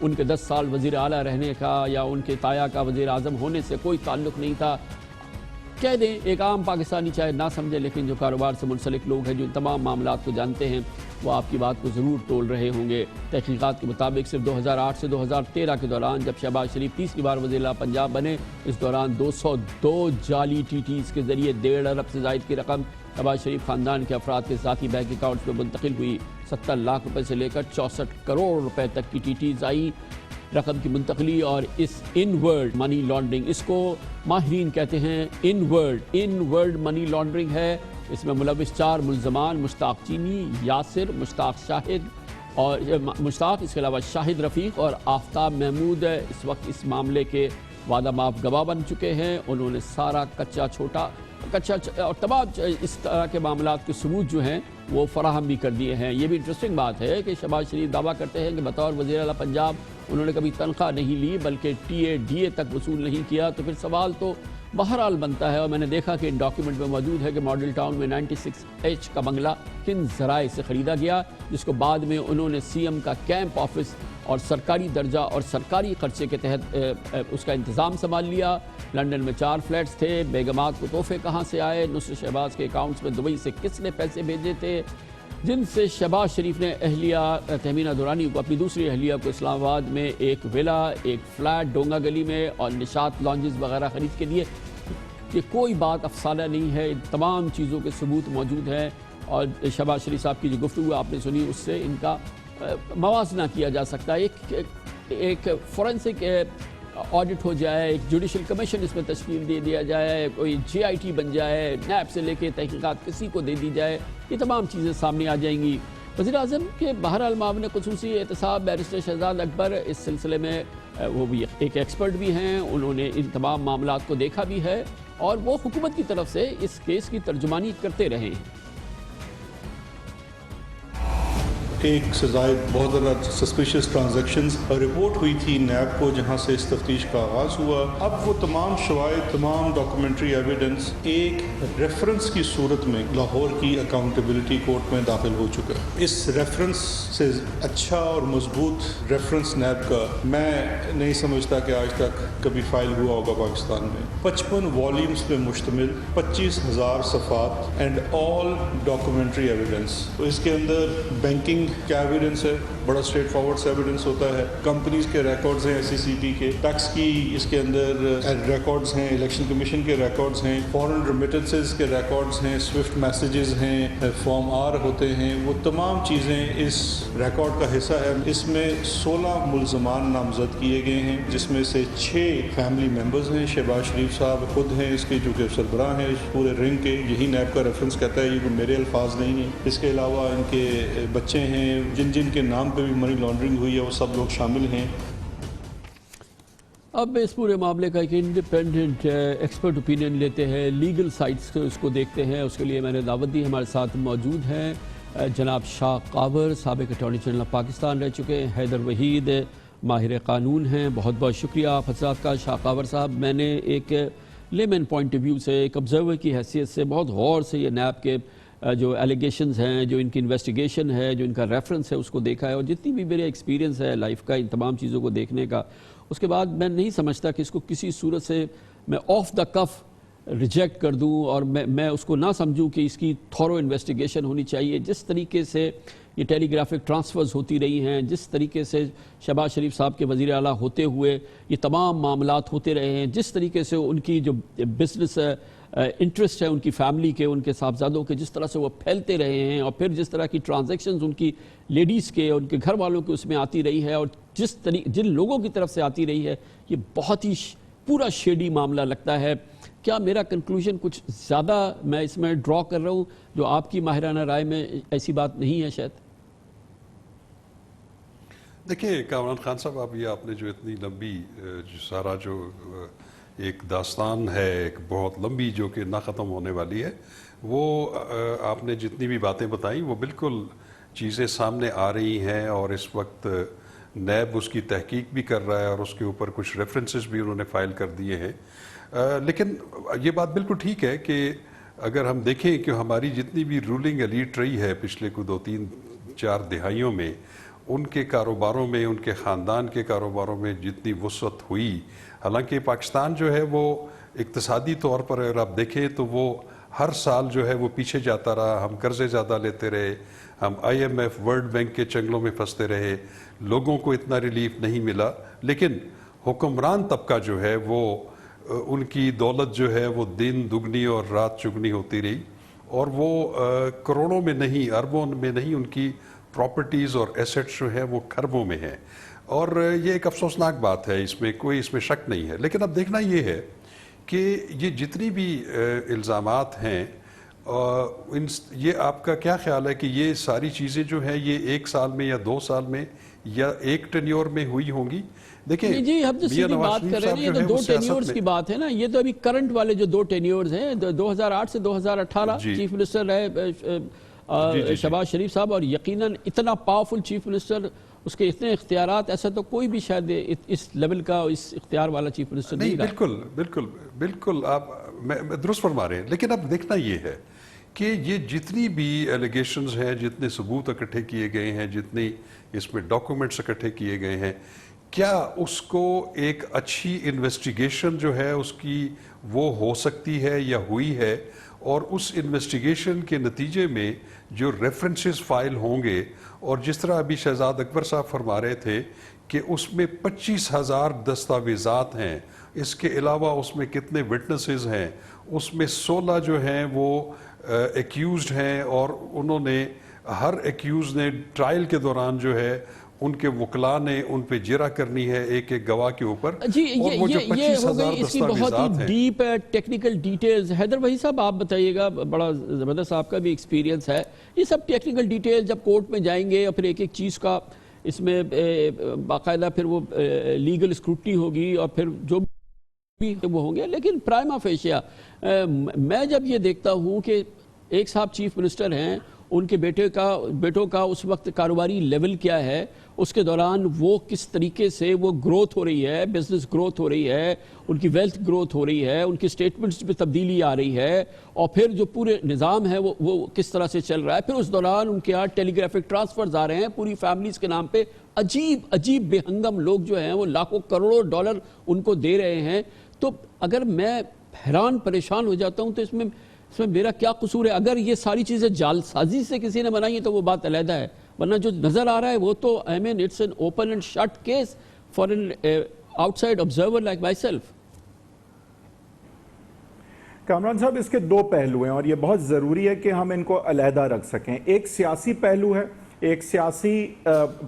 [SPEAKER 2] ان کے 10 سال وزیر اعلیٰ رہنے کا یا ان کے تایا کا وزیر اعظم ہونے سے کوئی تعلق نہیں تھا. کہہ دیں ایک عام پاکستانی چاہے نہ سمجھے، لیکن جو کاروبار سے منسلک لوگ ہیں جو ان تمام معاملات کو جانتے ہیں وہ آپ کی بات کو ضرور تول رہے ہوں گے. تحقیقات کے مطابق صرف 2008 سے 2013 کے دوران جب شہباز شریف تیسری بار وزیر اعلیٰ پنجاب بنے، اس دوران 202 جعلی TTs کے ذریعے 1.5 ارب سے زائد کی رقم شہباز شریف خاندان کے افراد کے ذاتی بینک اکاؤنٹس میں منتقل ہوئی. 70 لاکھ روپے سے لے کر 64 کروڑ روپے تک کی TTs آئی. رقم کی منتقلی اور اس انورڈ منی لانڈرنگ، اس کو ماہرین کہتے ہیں انورڈ منی لانڈرنگ ہے. اس میں ملوث 4 ملزمان مشتاق چینی، یاسر، مشتاق، اس کے علاوہ شاہد رفیق اور آفتاب محمود اس وقت اس معاملے کے وعدہ معاف گواہ بن چکے ہیں. انہوں نے سارا کچا اور تمام اس طرح کے معاملات کے ثبوت جو ہیں وہ فراہم بھی کر دیے ہیں. یہ بھی انٹرسٹنگ بات ہے کہ شہباز شریف دعویٰ کرتے ہیں کہ بطور وزیر اعلیٰ پنجاب انہوں نے کبھی تنخواہ نہیں لی بلکہ DA تک وصول نہیں کیا. تو پھر سوال تو بہرحال بنتا ہے، اور میں نے دیکھا کہ ان ڈاکیومنٹ میں موجود ہے کہ ماڈل ٹاؤن میں 96H کا بنگلہ کن ذرائع سے خریدا گیا، جس کو بعد میں انہوں نے CM کا کیمپ آفس اور سرکاری درجہ اور سرکاری خرچے کے تحت اس کا انتظام سنبھال لیا. لندن میں 4 فلیٹس تھے. بیگمات کو تحفے کہاں سے آئے؟ نصرت شہباز کے اکاؤنٹس میں دبئی سے کس نے پیسے بھیجے تھے، جن سے شہباز شریف نے اہلیہ تہمینہ دورانی کو، اپنی دوسری اہلیہ کو اسلام آباد میں ایک ولا، ایک فلیٹ ڈونگا گلی میں اور نشاط لانجز وغیرہ خرید کے لیے. یہ کوئی بات افسانہ نہیں ہے، ان تمام چیزوں کے ثبوت موجود ہیں. اور شہباز شریف صاحب کی جو گفتگو آپ نے سنی اس سے ان کا موازنہ کیا جا سکتا ہے. ایک فورنسک آڈٹ ہو جائے، ایک جوڈیشل کمیشن اس میں تشکیل دے دیا جائے، کوئی JIT بن جائے، نیب سے لے کے تحقیقات کسی کو دے دی جائے، یہ تمام چیزیں سامنے آ جائیں گی. وزیر اعظم کے بہرحال معاون خصوصی احتساب بیرسٹر شہزاد اکبر اس سلسلے میں وہ بھی ایک ایکسپرٹ بھی ہیں، انہوں نے ان تمام معاملات کو دیکھا بھی ہے اور وہ حکومت کی طرف سے اس کیس کی ترجمانی کرتے رہے ہیں.
[SPEAKER 16] ایک سے زائد بہت زیادہ سسپیشیس ٹرانزیکشنز رپورٹ ہوئی تھی نیب کو، جہاں سے اس تفتیش کا آغاز ہوا. اب وہ تمام شواہد، تمام ڈاکومنٹری ایویڈنس ایک ریفرنس کی صورت میں لاہور کی اکاؤنٹیبلٹی کورٹ میں داخل ہو چکا ہے. اس ریفرنس سے اچھا اور مضبوط ریفرنس نیب کا میں نہیں سمجھتا کہ آج تک کبھی فائل ہوا ہوگا پاکستان میں. 55 والیومز پہ مشتمل 25,000 صفحات اینڈ آل ڈاکومنٹری ایویڈنس. اس کے اندر بینکنگ کیا ایویڈنس ہے، بڑا اسٹریٹ فارورڈ سے ایویڈنس ہوتا ہے. کمپنیز کے ریکارڈز ہیں SECP کے، ٹیکس کی اس کے اندر ریکارڈز ہیں، الیکشن کمیشن کے ریکارڈز ہیں، فورن ریمیٹنسز کے ریکارڈز ہیں، سوئفٹ میسیجز ہیں، فارم R ہوتے ہیں. وہ تمام چیزیں اس ریکارڈ کا حصہ ہے. اس میں 16 ملزمان نامزد کیے گئے ہیں، جس میں سے 6 فیملی ممبرز ہیں. شہباز شریف صاحب خود ہیں اس کے، جو کہ سربراہ ہیں اس پورے رنگ کے. یہی نیب کا ریفرنس کہتا ہے، یہ کوئی میرے الفاظ نہیں ہیں. اس کے علاوہ ان کے بچے ہیں جن کے نام پہ بھی منی لانڈرنگ ہوئی ہے، وہ سب لوگ شامل ہیں.
[SPEAKER 2] اب اس پورے معاملے کا ایک انڈیپینڈنٹ ایکسپرٹ اوپینین لیتے ہیں، لیگل سائٹس سے اس کو دیکھتے ہیں. اس کے لیے میں نے دعوت دی. ہمارے ساتھ موجود ہیں جناب شاہ قاور، سابق اٹارنی جنرل آف پاکستان رہ چکے ہیں. حیدر وحید ماہر قانون ہیں. بہت بہت شکریہ آپ حضرات کا. شاہ قاور صاحب، میں نے ایک لیمن پوائنٹ آف ویو سے، ایک آبزرور کی حیثیت سے بہت غور سے یہ نیب کے جو ایلیگیشنز ہیں، جو ان کی انویسٹیگیشن ہے، جو ان کا ریفرنس ہے، اس کو دیکھا ہے. اور جتنی بھی میرے ایکسپیرینس ہے لائف کا ان تمام چیزوں کو دیکھنے کا، اس کے بعد میں نہیں سمجھتا کہ اس کو کسی صورت سے میں آف دا کف ریجیکٹ کر دوں اور میں اس کو نہ سمجھوں کہ اس کی تھورو انویسٹیگیشن ہونی چاہیے. جس طریقے سے یہ ٹیلی گرافک ٹرانسفرز ہوتی رہی ہیں، جس طریقے سے شہباز شریف صاحب کے وزیر اعلیٰ ہوتے ہوئے یہ تمام معاملات ہوتے رہے ہیں، جس طریقے سے ان کی جو بزنس انٹرسٹ ہے ان کی فیملی کے، ان کے صاحبزادوں کے، جس طرح سے وہ پھیلتے رہے ہیں، اور پھر جس طرح کی ٹرانزیکشنز ان کی لیڈیز کے، ان کے گھر والوں کے اس میں آتی رہی ہے، اور جن لوگوں کی طرف سے آتی رہی ہے، یہ بہت ہی پورا شیڈی معاملہ لگتا ہے. کیا میرا کنکلوژن کچھ زیادہ میں اس میں ڈرا کر رہا ہوں جو آپ کی ماہرانہ رائے میں ایسی بات نہیں ہے شاید؟
[SPEAKER 17] دیکھیں کامران خان صاحب، اب یہ آپ نے جو اتنی لمبی سارا جو ایک داستان ہے، ایک بہت لمبی جو کہ نہ ختم ہونے والی ہے، وہ آپ نے جتنی بھی باتیں بتائیں وہ بالکل چیزیں سامنے آ رہی ہیں. اور اس وقت نیب اس کی تحقیق بھی کر رہا ہے اور اس کے اوپر کچھ ریفرنسز بھی انہوں نے فائل کر دیے ہیں. لیکن یہ بات بالکل ٹھیک ہے کہ اگر ہم دیکھیں کہ ہماری جتنی بھی رولنگ ایلیٹ رہی ہے پچھلے کو 2-3-4 دہائیوں میں، ان کے کاروباروں میں، ان کے خاندان کے کاروباروں میں جتنی وسعت ہوئی، حالانکہ پاکستان جو ہے وہ اقتصادی طور پر اگر آپ دیکھیں تو وہ ہر سال جو ہے وہ پیچھے جاتا رہا، ہم قرضے زیادہ لیتے رہے، ہم IMF ورلڈ بینک کے چنگلوں میں پھنستے رہے، لوگوں کو اتنا ریلیف نہیں ملا، لیکن حکمران طبقہ جو ہے وہ ان کی دولت جو ہے وہ دن دگنی اور رات چگنی ہوتی رہی، اور وہ کروڑوں میں نہیں، اربوں میں نہیں، ان کی پراپرٹیز اور ایسٹس جو ہیں وہ کھربوں میں ہیں، اور یہ ایک افسوسناک بات ہے، اس میں شک نہیں ہے۔ لیکن اب دیکھنا یہ ہے کہ یہ جتنی بھی الزامات ہیں، یہ آپ کا کیا خیال ہے کہ یہ ساری چیزیں جو ہیں یہ 1 سال میں یا 2 سال میں یا ایک ٹینیور میں ہوئی ہوں گی؟ دیکھیں
[SPEAKER 2] جی ہم تو سیدھی بات کر رہے ہیں، یہ تو 2 ٹینیورز کی بات ہے نا، یہ تو ابھی کرنٹ والے جو 2 ٹینیورز ہیں 2008 سے 2018 چیف منسٹر رہے شہباز شریف صاحب، اور یقیناً اتنا پاورفل چیف منسٹر، اس کے اتنے اختیارات، ایسا تو کوئی بھی شاید اس لیول کا، اس اختیار والا چیف منسٹر نہیں رہا۔
[SPEAKER 17] بالکل آپ درست فرما رہے ہیں، لیکن اب دیکھنا یہ ہے کہ یہ جتنی بھی ایلیگیشنز ہیں، جتنے ثبوت اکٹھے کیے گئے ہیں، جتنی اس میں ڈاکومنٹس اکٹھے کیے گئے ہیں، کیا اس کو ایک اچھی انویسٹیگیشن جو ہے اس کی وہ ہو سکتی ہے یا ہوئی ہے، اور اس انویسٹیگیشن کے نتیجے میں جو ریفرنسز فائل ہوں گے، اور جس طرح ابھی شہزاد اکبر صاحب فرما رہے تھے کہ اس میں 25,000 دستاویزات ہیں، اس کے علاوہ اس میں کتنے وٹنسز ہیں، اس میں 16 جو ہیں وہ ایکیوزڈ ہیں، اور انہوں نے ہر ایکیوز نے ٹرائل کے دوران جو ہے ان کے وکلاء نے ان پہ جرح کرنی ہے ایک ایک گواہ کے اوپر،
[SPEAKER 2] جی
[SPEAKER 17] اور وہ جو
[SPEAKER 2] یہ
[SPEAKER 17] 25,000
[SPEAKER 2] ہوگی اس کی بہت ہی deep technical details. Haider Waheed صاحب آپ بتائیے گا، بڑا زبردست آپ کا بھی ایکسپیرینس ہے، یہ سب ٹیکنیکل ڈیٹیل جب کورٹ میں جائیں گے اور پھر ایک ایک چیز کا اس میں باقاعدہ پھر وہ لیگل اسکروٹنی ہوگی، اور پھر جو بھی وہ ہوں گے، لیکن پرائما فیشیا میں جب یہ دیکھتا ہوں کہ ایک صاحب چیف منسٹر ہیں، ان کے بیٹوں کا اس وقت کاروباری لیول کیا ہے، اس کے دوران وہ کس طریقے سے وہ گروتھ ہو رہی ہے، بزنس گروتھ ہو رہی ہے، ان کی ویلتھ گروتھ ہو رہی ہے، ان کی سٹیٹمنٹس میں تبدیلی آ رہی ہے، اور پھر جو پورے نظام ہے وہ کس طرح سے چل رہا ہے، پھر اس دوران ان کے ہاں ٹیلی گرافک ٹرانسفرز آ رہے ہیں پوری فیملیز کے نام پہ، عجیب بے ہنگم لوگ جو ہیں وہ لاکھوں کروڑوں ڈالر ان کو دے رہے ہیں۔ تو اگر میں حیران پریشان ہو جاتا ہوں تو اس میں میرا کیا قصور ہے؟ اگر یہ ساری چیزیں جال سازی سے کسی نے بنائی ہیں تو وہ بات علیحدہ ہے، ورنہ جو نظر آ رہا ہے وہ تو it's an open and shut case for an outside observer like myself۔
[SPEAKER 18] Kamran صاحب اس کے 2 پہلو ہیں، اور یہ بہت ضروری ہے کہ ہم ان کو علیحدہ رکھ سکیں۔ ایک سیاسی پہلو ہے، ایک سیاسی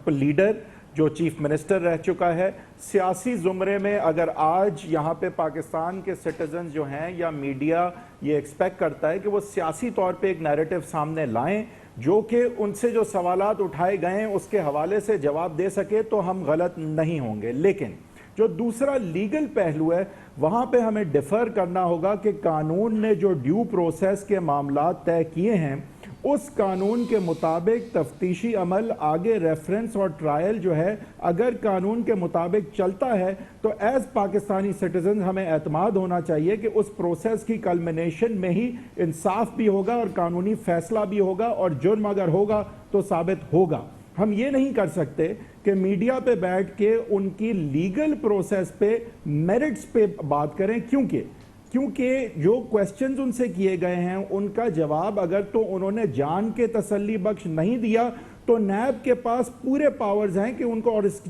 [SPEAKER 18] لیڈر جو چیف منسٹر رہ چکا ہے، سیاسی زمرے میں اگر آج یہاں پہ پاکستان کے سٹیزنز جو ہیں یا میڈیا یہ ایکسپیکٹ کرتا ہے کہ وہ سیاسی طور پہ ایک نیریٹو سامنے لائیں جو کہ ان سے جو سوالات اٹھائے گئے ہیں اس کے حوالے سے جواب دے سکے، تو ہم غلط نہیں ہوں گے۔ لیکن جو دوسرا لیگل پہلو ہے وہاں پہ ہمیں ڈیفر کرنا ہوگا کہ قانون نے جو ڈیو پروسیس کے معاملات طے کیے ہیں اس قانون کے مطابق تفتیشی عمل آگے ریفرنس اور ٹرائل جو ہے اگر قانون کے مطابق چلتا ہے تو ایز پاکستانی سٹیزن ہمیں اعتماد ہونا چاہیے کہ اس پروسیس کی کلمنیشن میں ہی انصاف بھی ہوگا اور قانونی فیصلہ بھی ہوگا، اور جرم اگر ہوگا تو ثابت ہوگا۔ ہم یہ نہیں کر سکتے کہ میڈیا پہ بیٹھ کے ان کی لیگل پروسیس پہ میرٹس پہ بات کریں، کیونکہ جو کویسچنز ان سے کیے گئے ہیں ان کا جواب اگر تو انہوں نے جان کے تسلی بخش نہیں دیا تو نیب کے پاس پورے پاورز ہیں کہ ان کو، اور اس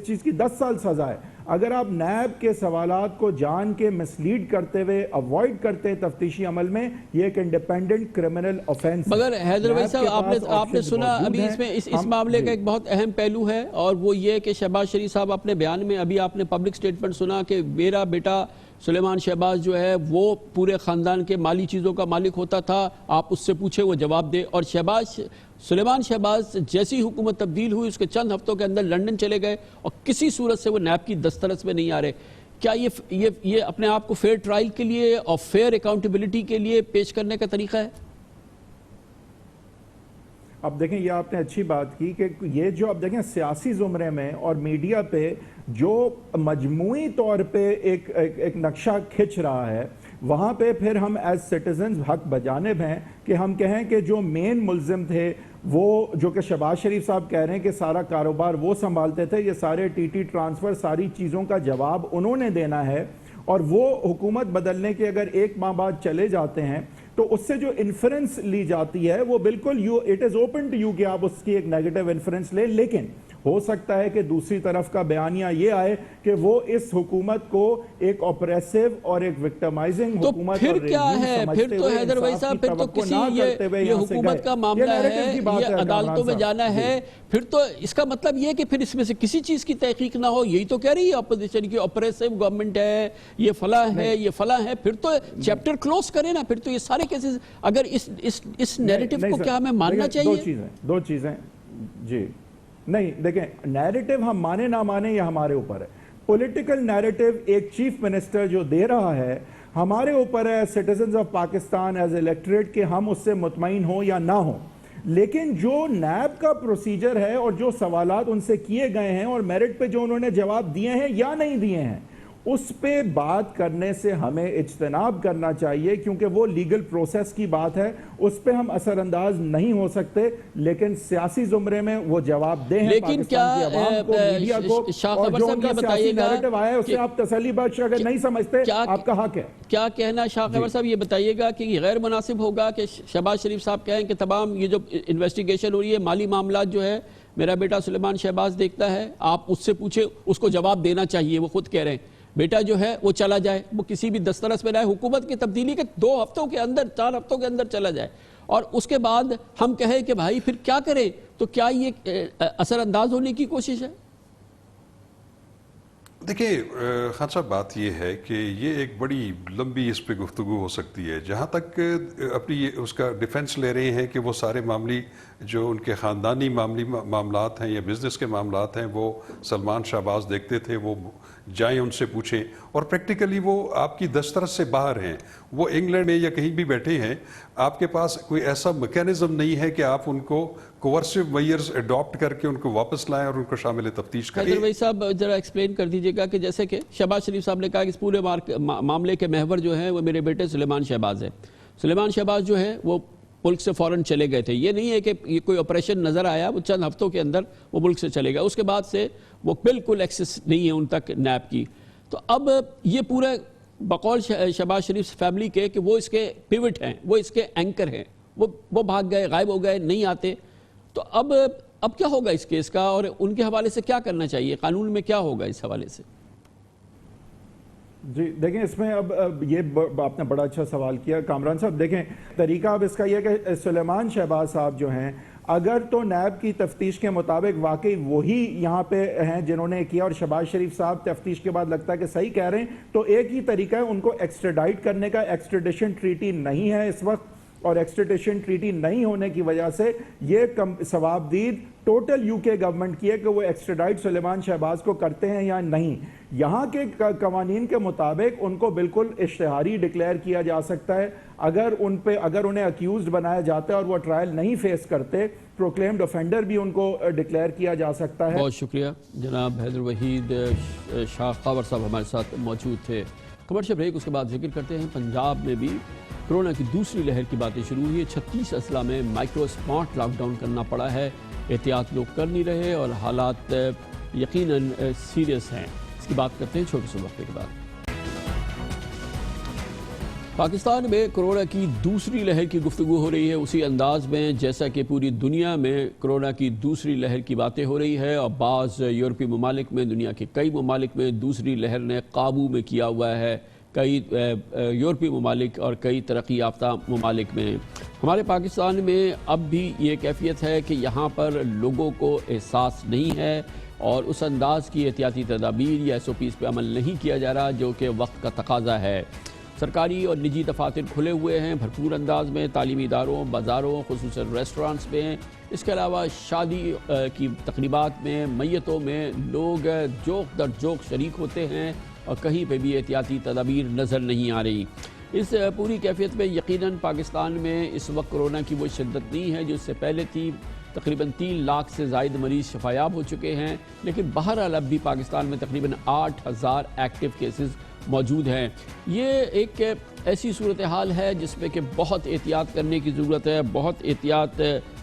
[SPEAKER 18] چیز کی 10 سال سزا ہے اگر آپ نیب کے سوالات کو جان کے مسلیڈ کرتے ہوئے اوائڈ کرتے ہیں تفتیشی عمل میں، یہ ایک انڈیپینڈنٹ کرمنل آفینس ہے۔
[SPEAKER 2] مگر حیدر بھائی صاحب آپ نے سنا ابھی اس معاملے کا ایک بہت اہم پہلو ہے، اور وہ یہ کہ شہباز شریف صاحب اپنے بیان میں ابھی آپ نے پبلک سٹیٹمنٹ سنا کہ میرا بیٹا سلیمان شہباز جو ہے وہ پورے خاندان کے مالی چیزوں کا مالک ہوتا تھا، آپ اس سے پوچھے وہ جواب دے، اور سلیمان شہباز جیسی حکومت تبدیل ہوئی اس کے چند ہفتوں کے اندر لنڈن چلے گئے اور کسی صورت سے وہ نیب کی دسترس میں نہیں آ رہے۔ کیا یہ اپنے آپ کو فیئر ٹرائل کے لیے اور فیئر اکاؤنٹیبلٹی کے لیے پیش کرنے کا طریقہ ہے؟
[SPEAKER 18] اب دیکھیں یہ آپ نے اچھی بات کی کہ یہ جو اب دیکھیں سیاسی زمرے میں اور میڈیا پہ جو مجموعی طور پہ ایک نقشہ کھچ رہا ہے، وہاں پہ پھر ہم ایز سٹیزنز حق بجانب ہیں کہ ہم کہیں کہ جو مین ملزم تھے وہ جو کہ شہباز شریف صاحب کہہ رہے ہیں کہ سارا کاروبار وہ سنبھالتے تھے، یہ سارے ٹی ٹی ٹرانسفر ساری چیزوں کا جواب انہوں نے دینا ہے، اور وہ حکومت بدلنے کے اگر ایک ماہ بعد چلے جاتے ہیں تو اس سے جو انفرنس لی جاتی ہے وہ بالکل it is open to you کہ آپ اس کی ایک نیگیٹو انفرنس لیں، لیکن ہو سکتا ہے کہ دوسری طرف کا بیانیہ یہ آئے کہ وہ اس حکومت کو ایک اپریسو اور ایک وکٹمائزنگ حکومت
[SPEAKER 2] پھر کیا ہے؟ پھر تو حیدر بھائی صاحب پھر تو کسی یہ حکومت کا معاملہ ہے، یہ عدالتوں میں جانا ہے، پھر تو اس کا مطلب یہ ہے کہ پھر اس میں سے کسی چیز کی تحقیق نہ ہو، یہی تو کہہ رہی ہے اپوزیشن کی اپریسو گورنمنٹ ہے، یہ فلاں ہے، یہ فلاں ہے، پھر تو چیپٹر کلوز کریں نا، پھر تو یہ سارے کیسز اگر اس نیریٹو کو کیا ہمیں ماننا چاہیے؟
[SPEAKER 18] دو چیزیں جی نہیں دیکھیں، نیریٹو ہم مانے نہ مانے یہ ہمارے اوپر ہے. پولیٹیکل نیریٹو ایک چیف منسٹر جو دے رہا ہے ہمارے اوپر ہے citizens of Pakistan as electorate کہ ہم اس سے مطمئن ہوں یا نہ ہوں. لیکن جو نیب کا پروسیجر ہے اور جو سوالات ان سے کیے گئے ہیں اور میرٹ پہ جو انہوں نے جواب دیے ہیں یا نہیں دیے ہیں، اس پہ بات کرنے سے ہمیں اجتناب کرنا چاہیے، کیونکہ وہ لیگل پروسیس کی بات ہے، اس پہ ہم اثر انداز نہیں ہو سکتے. لیکن سیاسی زمرے میں وہ جواب دیں
[SPEAKER 2] لیکن کیا
[SPEAKER 18] عوام کو، میڈیا کو، اور جو ان کا سیاسی نیریٹو آیا ہے اسے آپ تسلی بخش اگر نہیں سمجھتے آپ کا حق ہے.
[SPEAKER 2] کیا کہنا شاہ خیبر صاحب یہ بتائیے گا کہ یہ غیر مناسب ہوگا کہ شہباز شریف صاحب کہیں کہ تمام یہ جو انویسٹیگیشن ہو رہی ہے مالی معاملات جو ہے میرا بیٹا سلیمان شہباز دیکھتا ہے، آپ اس سے پوچھیں، اس کو جواب دینا چاہیے. وہ خود کہہ رہے ہیں بیٹا جو ہے وہ چلا جائے، وہ کسی بھی دسترس میں رہے، حکومت کی تبدیلی کے 2 ہفتوں کے اندر 4 ہفتوں کے اندر چلا جائے، اور اس کے بعد ہم کہیں کہ بھائی پھر کیا کریں؟ تو کیا یہ اثر انداز ہونے کی کوشش ہے؟
[SPEAKER 17] دیکھیں خان صاحب، بات یہ ہے کہ یہ ایک بڑی لمبی اس پہ گفتگو ہو سکتی ہے. جہاں تک اپنی اس کا ڈیفنس لے رہے ہیں کہ وہ سارے معاملی جو ان کے خاندانی معاملات ہیں یا بزنس کے معاملات ہیں وہ سلمان شہباز دیکھتے تھے، وہ جائیں ان سے پوچھیں، اور پریکٹیکلی وہ آپ کی دسترس سے باہر ہیں، وہ انگلینڈ میں یا کہیں بھی بیٹھے ہیں، آپ کے پاس کوئی ایسا میکینزم نہیں ہے کہ آپ ان کو کوورسو میئرز اڈاپٹ کر کے ان کو واپس لائیں اور ان کو شامل تفتیش کریں.
[SPEAKER 2] حیدر بھائی صاحب ذرا ایکسپلین کر دیجئے گا کہ جیسے کہ شہباز شریف صاحب نے کہا کہ اس پورے معاملے کے محور جو ہیں وہ میرے بیٹے سلیمان شہباز ہے. سلیمان شہباز جو ہے وہ ملک سے فوراً چلے گئے تھے، یہ نہیں ہے کہ یہ کوئی آپریشن نظر آیا، وہ چند ہفتوں کے اندر وہ ملک سے چلے گئے، اس کے بعد سے وہ بالکل ایکسس نہیں ہے ان تک نیب کی. تو اب یہ پورے بقول شہباز شریف فیملی کے کہ وہ اس کے پیوٹ ہیں، وہ اس کے اینکر ہیں، وہ بھاگ گئے، غائب ہو گئے، نہیں آتے. تو اب کیا ہوگا اس کیس کا، اور ان کے حوالے سے کیا کرنا چاہیے، قانون میں کیا ہوگا اس حوالے سے؟
[SPEAKER 18] جی دیکھیں، اس میں اب یہ آپ نے بڑا اچھا سوال کیا کامران صاحب. دیکھیں طریقہ اب اس کا یہ ہے کہ سلیمان شہباز صاحب جو ہیں اگر تو نیب کی تفتیش کے مطابق واقعی وہی یہاں پہ ہیں جنہوں نے کیا، اور شہباز شریف صاحب تفتیش کے بعد لگتا ہے کہ صحیح کہہ رہے ہیں، تو ایک ہی طریقہ ہے ان کو ایکسٹریڈائٹ کرنے کا. ایکسٹریڈیشن ٹریٹی نہیں ہے اس وقت، اور ایکسٹریڈیشن ٹریٹی نہیں ہونے کی وجہ سے یہ ثوابدید ٹوٹل یو کے گورنمنٹ کی ہے کہ وہ ایکسٹریڈائٹ سلیمان شہباز کو کرتے ہیں یا نہیں. یہاں کے قوانین کے مطابق ان کو بالکل اشتہاری ڈکلیئر کیا جا سکتا ہے. اگر انہیں اکیوزڈ بنایا جاتا ہے اور وہ ٹرائل نہیں فیس کرتے، پروکلیمڈ offender بھی ان کو ڈکلیئر کیا جا سکتا ہے.
[SPEAKER 2] بہت شکریہ جناب حیدر وحید شاہ خاور صاحب ہمارے ساتھ موجود تھے. کمرشل بریک، اس کے بعد ذکر کرتے ہیں پنجاب میں بھی کرونا کی دوسری لہر کی باتیں شروع ہوئی ہے. 36 اضلاع میں مائکرو اسمارٹ لاک ڈاؤن کرنا پڑا ہے. احتیاط لوگ کر نہیں رہے اور حالات یقیناً سیریس ہیں. اس کی بات کرتے ہیں چھوٹے سے وقفے کے بعد. پاکستان میں کرونا کی دوسری لہر کی گفتگو ہو رہی ہے اسی انداز میں جیسا کہ پوری دنیا میں کرونا کی دوسری لہر کی باتیں ہو رہی ہے، اور بعض یورپی ممالک میں، دنیا کے کئی ممالک میں دوسری لہر نے قابو میں کیا ہوا ہے. کئی یورپی ممالک اور کئی ترقی یافتہ ممالک میں. ہمارے پاکستان میں اب بھی یہ کیفیت ہے کہ یہاں پر لوگوں کو احساس نہیں ہے اور اس انداز کی احتیاطی تدابیر یا SOPs پہ عمل نہیں کیا جا رہا جو کہ وقت کا تقاضا ہے. سرکاری اور نجی دفاتر کھلے ہوئے ہیں بھرپور انداز میں، تعلیمی اداروں، بازاروں، خصوصاً ریسٹورانٹس میں. اس کے علاوہ شادی کی تقریبات میں، میتوں میں لوگ جوق در جوق شریک ہوتے ہیں اور کہیں پہ بھی احتیاطی تدابیر نظر نہیں آ رہی. اس پوری کیفیت میں یقیناً پاکستان میں اس وقت کرونا کی وہ شدت نہیں ہے جو اس سے پہلے تھی. تقریباً 3 لاکھ سے زائد مریض شفایاب ہو چکے ہیں، لیکن بہرحال اب بھی پاکستان میں تقریباً 8000 ایکٹیو کیسز موجود ہیں. یہ ایک ایسی صورتحال ہے جس میں کہ بہت احتیاط کرنے کی ضرورت ہے، بہت احتیاط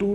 [SPEAKER 19] 2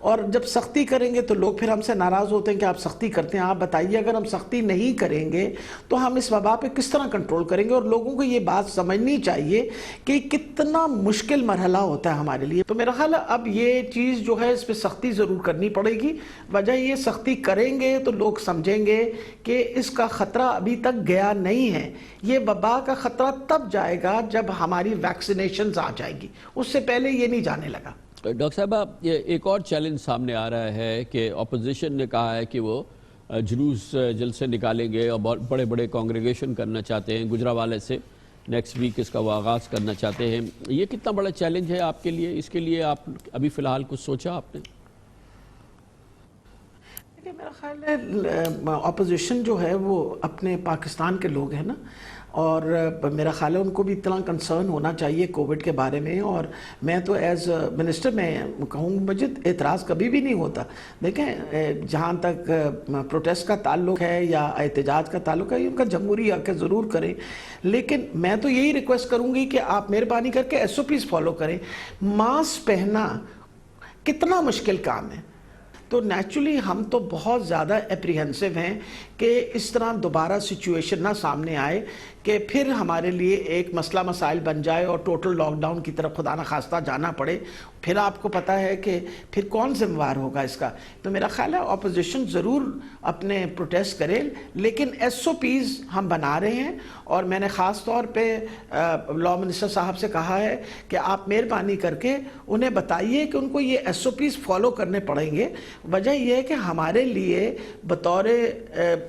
[SPEAKER 19] اور جب سختی کریں گے تو لوگ پھر ہم سے ناراض ہوتے ہیں کہ آپ سختی کرتے ہیں. آپ بتائیے اگر ہم سختی نہیں کریں گے تو ہم اس وبا پہ کس طرح کنٹرول کریں گے؟ اور لوگوں کو یہ بات سمجھنی چاہیے کہ کتنا مشکل مرحلہ ہوتا ہے ہمارے لیے. تو میرا خیال ہے اب یہ چیز جو ہے اس پہ سختی ضرور کرنی پڑے گی. وجہ یہ سختی کریں گے تو لوگ سمجھیں گے کہ اس کا خطرہ ابھی تک گیا نہیں ہے. یہ وبا کا خطرہ تب جائے گا جب ہماری ویکسینیشنز آ جائے گی، اس سے پہلے یہ نہیں جانے لگا.
[SPEAKER 2] ڈاکٹر صاحبہ، ایک اور چیلنج سامنے آ رہا ہے کہ اپوزیشن نے کہا ہے کہ وہ جلوس جلسے نکالیں گے اور بہت بڑے بڑے کانگریگیشن کرنا چاہتے ہیں. گجرانوالے سے نیکسٹ ویک اس کا وہ آغاز کرنا چاہتے ہیں. یہ کتنا بڑا چیلنج ہے آپ کے لیے؟ اس کے لیے آپ ابھی فی الحال کچھ سوچا آپ نے؟
[SPEAKER 19] میرا خیال ہے اپوزیشن جو ہے وہ اپنے پاکستان کے لوگ ہیں نا، اور میرا خیال ہے ان کو بھی اتنا کنسرن ہونا چاہیے کووڈ کے بارے میں. اور میں تو ایز منسٹر میں کہوں مجھے اعتراض کبھی بھی نہیں ہوتا. دیکھیں جہاں تک پروٹیسٹ کا تعلق ہے یا احتجاج کا تعلق ہے، ان کا جمہوری حق ہے، ضرور کریں. لیکن میں تو یہی ریکویسٹ کروں گی کہ آپ مہربانی کر کے SOPs فالو کریں. ماسک پہننا کتنا مشکل کام ہے. تو نیچرلی ہم تو بہت زیادہ اپریہنسو ہیں کہ اس طرح دوبارہ سچویشن نہ سامنے آئے کہ پھر ہمارے لیے ایک مسئلہ مسائل بن جائے اور ٹوٹل لاک ڈاؤن کی طرف خدا نخواستہ جانا پڑے. پھر آپ کو پتہ ہے کہ پھر کون ذمہ دار ہوگا اس کا. تو میرا خیال ہے اپوزیشن ضرور اپنے پروٹیسٹ کرے، لیکن SOPs ہم بنا رہے ہیں. اور میں نے خاص طور پہ لا منسٹر صاحب سے کہا ہے کہ آپ مہربانی کر کے انہیں بتائیے کہ ان کو یہ SOPs فالو کرنے پڑیں گے. وجہ یہ ہے کہ ہمارے لیے بطور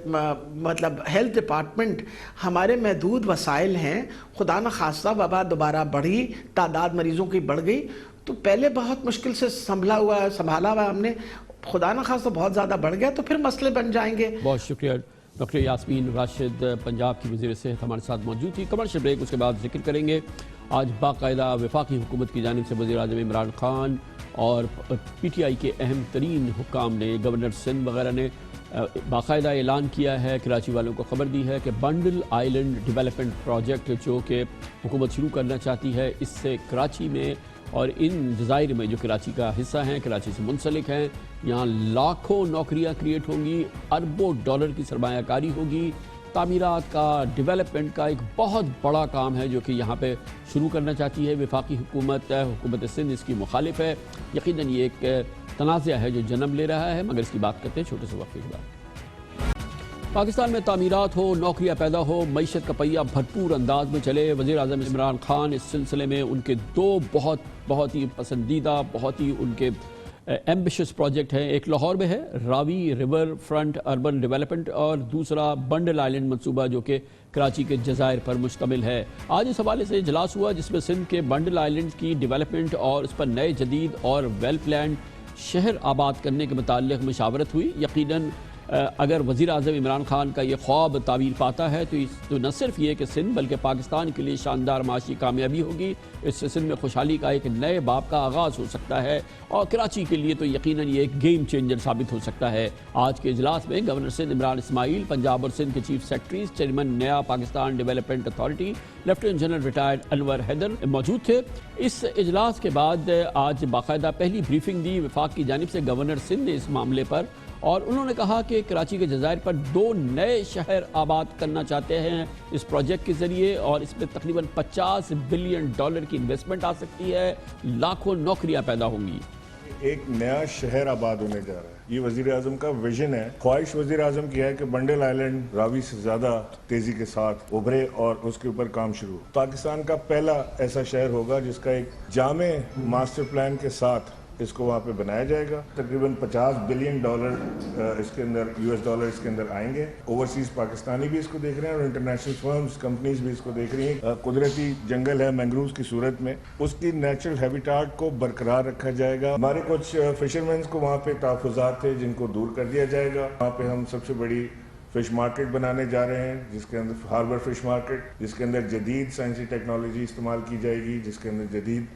[SPEAKER 19] مطلب ہیلتھ ڈپارٹمنٹ ہمارے محدود وسائل ہیں. خدا نخواستہ وبا دوبارہ بڑھی، تعداد مریضوں کی بڑھ گئی، تو پہلے بہت مشکل سے سنبھالا ہوا ہم نے، خدا نخواستہ بہت زیادہ بڑھ گیا تو پھر مسئلے بن جائیں گے.
[SPEAKER 2] بہت شکریہ. ڈاکٹر یاسمین راشد پنجاب کی وزیر صحت ہمارے ساتھ موجود تھی. کمرشل بریک، اس کے بعد ذکر کریں گے آج باقاعدہ وفاقی حکومت کی جانب سے وزیر اعظم عمران خان اور PTI کے اہم ترین حکام نے، گورنر سندھ وغیرہ نے باقاعدہ اعلان کیا ہے، کراچی والوں کو خبر دی ہے کہ بنڈل آئلینڈ ڈیولپمنٹ پروجیکٹ جو کہ حکومت شروع کرنا چاہتی ہے، اس سے کراچی میں اور ان جزائر میں جو کراچی کا حصہ ہیں، کراچی سے منسلک ہیں، یہاں لاکھوں نوکریاں کریٹ ہوں گی، اربوں ڈالر کی سرمایہ کاری ہوگی. تعمیرات کا، ڈیولپمنٹ کا ایک بہت بڑا کام ہے جو کہ یہاں پہ شروع کرنا چاہتی ہے وفاقی حکومت. حکومت سندھ اس کی مخالف ہے. یقیناً یہ ایک تنازع ہے جو جنم لے رہا ہے، مگر اس کی بات کرتے ہیں چھوٹے سے وقفے کے بعد. پاکستان میں تعمیرات ہو، نوکریاں پیدا ہو، معیشت کا پہیہ بھرپور انداز میں چلے. وزیر اعظم عمران خان اس سلسلے میں ان کے دو بہت ہی پسندیدہ، بہت ہی ان کے ایمبیشس پروجیکٹ ہیں. ایک لاہور میں ہے، راوی ریور فرنٹ اربن ڈیولپمنٹ، اور دوسرا بنڈل آئلینڈ منصوبہ جو کہ کراچی کے جزائر پر مشتمل ہے. آج اس حوالے سے اجلاس ہوا جس میں سندھ کے بنڈل آئلینڈ کی ڈیولپمنٹ اور اس پر نئے جدید اور ویل پلانڈ شہر آباد کرنے کے متعلق مشاورت ہوئی. یقیناً اگر وزیر اعظم عمران خان کا یہ خواب تعبیر پاتا ہے تو نہ صرف یہ کہ سندھ بلکہ پاکستان کے لیے شاندار معاشی کامیابی ہوگی، اس سے سندھ میں خوشحالی کا ایک نئے باب کا آغاز ہو سکتا ہے، اور کراچی کے لیے تو یقیناً یہ ایک گیم چینجر ثابت ہو سکتا ہے. آج کے اجلاس میں گورنر سندھ عمران اسماعیل، پنجاب اور سندھ کے chief secretaries, chairman Naya Pakistan development authority lieutenant general retired Anwar Haider موجود تھے. اس اجلاس کے بعد آج باقاعدہ پہلی بریفنگ دی وفاق کی جانب سے گورنر سندھ نے اس معاملے پر، اور انہوں نے کہا کہ کراچی کے جزائر پر 2 نئے شہر آباد کرنا چاہتے ہیں اس پروجیکٹ کے ذریعے، اور اس میں تقریباً $50 بلین کی انویسٹمنٹ آ سکتی ہے، لاکھوں نوکریاں پیدا ہوں گی.
[SPEAKER 20] ایک نیا شہر آباد ہونے جا رہا ہے، یہ وزیر اعظم کا ویژن ہے. خواہش وزیر اعظم کی ہے کہ بنڈل آئلینڈ راوی سے زیادہ تیزی کے ساتھ ابھرے اور اس کے اوپر کام شروع. پاکستان کا پہلا ایسا شہر ہوگا جس کا ایک جامع ماسٹر پلان کے ساتھ اس کو وہاں پہ بنایا جائے گا. تقریباً $50 بلین اس کے اندر US ڈالر اس کے اندر آئیں گے. اوورسیز پاکستانی بھی اس کو دیکھ رہے ہیں اور انٹرنیشنل فرمز، کمپنیز بھی اس کو دیکھ رہی ہیں. قدرتی جنگل ہے مینگرووز کی صورت میں، اس کی نیچرل ہیبیٹاٹ کو برقرار رکھا جائے گا. ہمارے کچھ فشرمینز کو وہاں پہ تحفظات تھے جن کو دور کر دیا جائے گا. وہاں پہ ہم سب سے بڑی فش مارکیٹ بنانے جا رہے ہیں جس کے اندر ہاربر فش مارکیٹ، جس کے اندر جدید سائنسی ٹیکنالوجی استعمال کی جائے گی، جس کے اندر جدید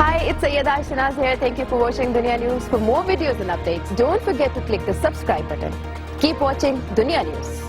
[SPEAKER 21] Hi, it's Sayyeda Shanaz here. Thank you for watching Dunya News. For more videos and updates, don't forget to click the subscribe button. Keep watching Dunya News.